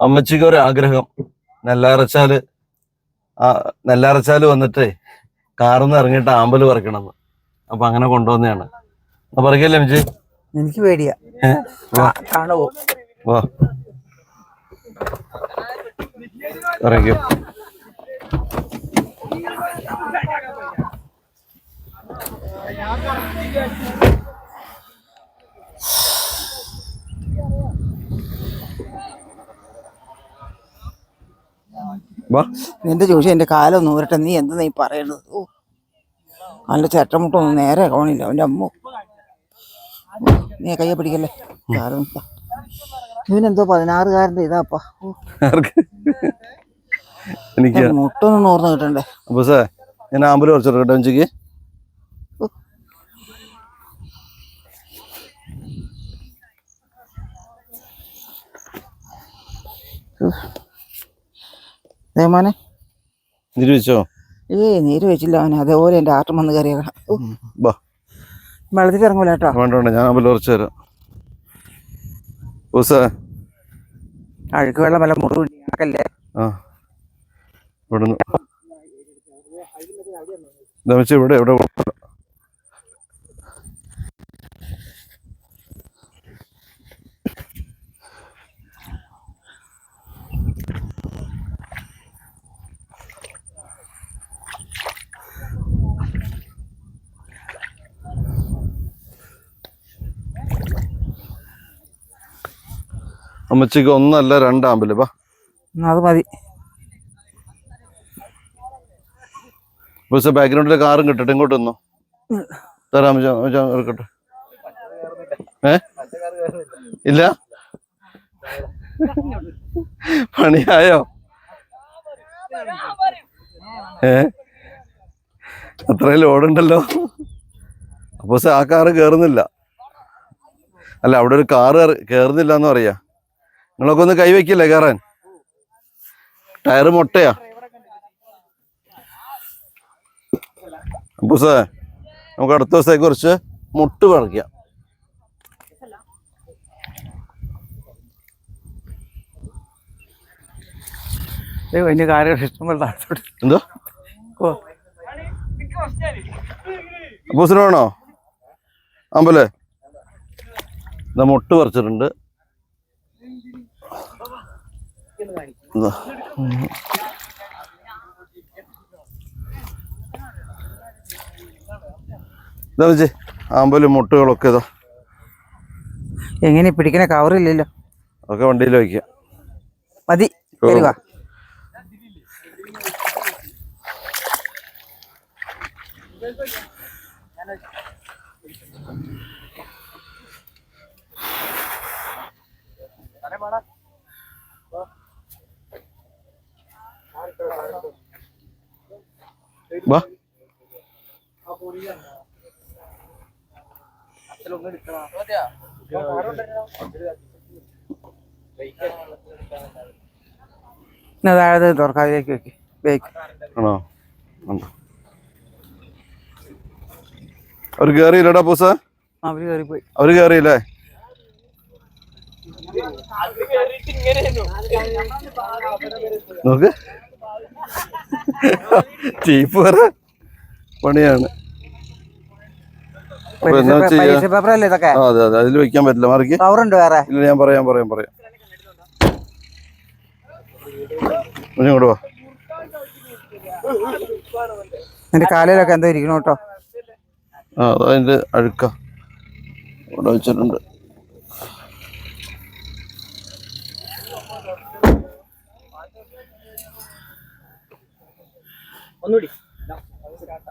അമ്മച്ചിക്ക് ഒരു ആഗ്രഹം, നെല്ലാറച്ചാല് വന്നിട്ട് കാറിന്ന് ഇറങ്ങിയിട്ട് ആമ്പല് പറിക്കണമെന്ന്. അപ്പൊ അങ്ങനെ കൊണ്ടുവന്നെയാണ്. പറിക്കല്ലേ അമ്മച്ചി? എനിക്ക് പേടിയാ. കാണുവോ? വാ പറിക്കോ. നിന്റെ ചോദിച്ചാൽ എന്റെ കാലം നൂരട്ടെ. നീ എന്ത് നീ പറയണത്? ഓ, നല്ല ചേട്ടമുട്ടൊന്നും നേരെ കോണില്ല അവന്റെ അമ്മ. നീ കയ്യെ പിടിക്കല്ലേ. കാലം ഇവനെന്തോ 16കാരന്റെ ഇതാപ്പാ. എനിക്ക് മുട്ടൊന്നും ഓർന്ന് കിട്ടണ്ടേ. അപ്പൊ സാർ ഞാൻ ആമ്പല് പറിച്ചോട്ടെ കേട്ടോ അഞ്ചിക്ക്. മോനെ നീര് വെച്ചോ? നീര് വെച്ചില്ല അവന്. അതേപോലെ എന്റെ ആട്ടം വന്ന് കയറിയേക്കണം. വെള്ളത്തിൽ ഇറങ്ങൂല കേട്ടോ. വേണ്ട, ഞാൻ ആമ്പല് പറിച്ചു തരാം. അഴുക്ക് വെള്ളം വല്ല മുറിവില്ലേ? ഇവിടുന്ന് ഇവിടെ എവിടെ അമ്മച്ചിക്ക് ഒന്നല്ല 2 ആമ്പല്. അത് മതി. ബാക്ക്ഗ്രൗണ്ടിലെ കാറും കിട്ടട്ടെ. ഇങ്ങോട്ട് വന്നോ. തരാം എടുക്കട്ടെ. ഇല്ല, പണിയായോ? അത്രയും ലോഡുണ്ടല്ലോ. അപ്പൊ ആ കാറ് കേറുന്നില്ല. അല്ല, അവിടെ ഒരു കാറ് കേറുന്നില്ല എന്ന് പറയാ. നിങ്ങളൊക്കെ ഒന്ന് കൈവയ്ക്കില്ലേ കയറാൻ? ടയറ് മൊട്ടയാ. അപ്പൊ നമുക്ക് അടുത്ത ദിവസത്തേക്ക് കുറച്ച് മുട്ട് പറിക്കാം. എന്തോ അപ്പൂസിന് വേണോ ആമ്പല്? മുട്ട് പറിച്ചിട്ടുണ്ട്. ആമ്പലും മുട്ടുകളൊക്കെ ഇതാ. എങ്ങനെ പിടിക്കണ? കവറില്ലല്ലോ. ഒക്കെ വണ്ടിയിൽ വയ്ക്കാം. മതി. വാ. തുറക്കാതിലേക്ക് വെക്ക്. ആണോ? അവര് കേറിയില്ലടാ പൂസ? അവര് കേറിയില്ലേ? നോക്ക്, ചീപ്പ് വരെ പണിയാണ്. അതെ, അതിൽ വെക്കാൻ പറ്റില്ല. മാറിക്ക്. ഇല്ല, ഞാൻ പറയാം. ഇങ്ങോട്ട് വാ. എന്റെ കാലയിലൊക്കെ എന്തോ ഇരിക്കണം കേട്ടോ. അതിന്റെ അഴുക്ക ഇവിടെ വെച്ചിട്ടുണ്ട്. ഒന്നുകൂടി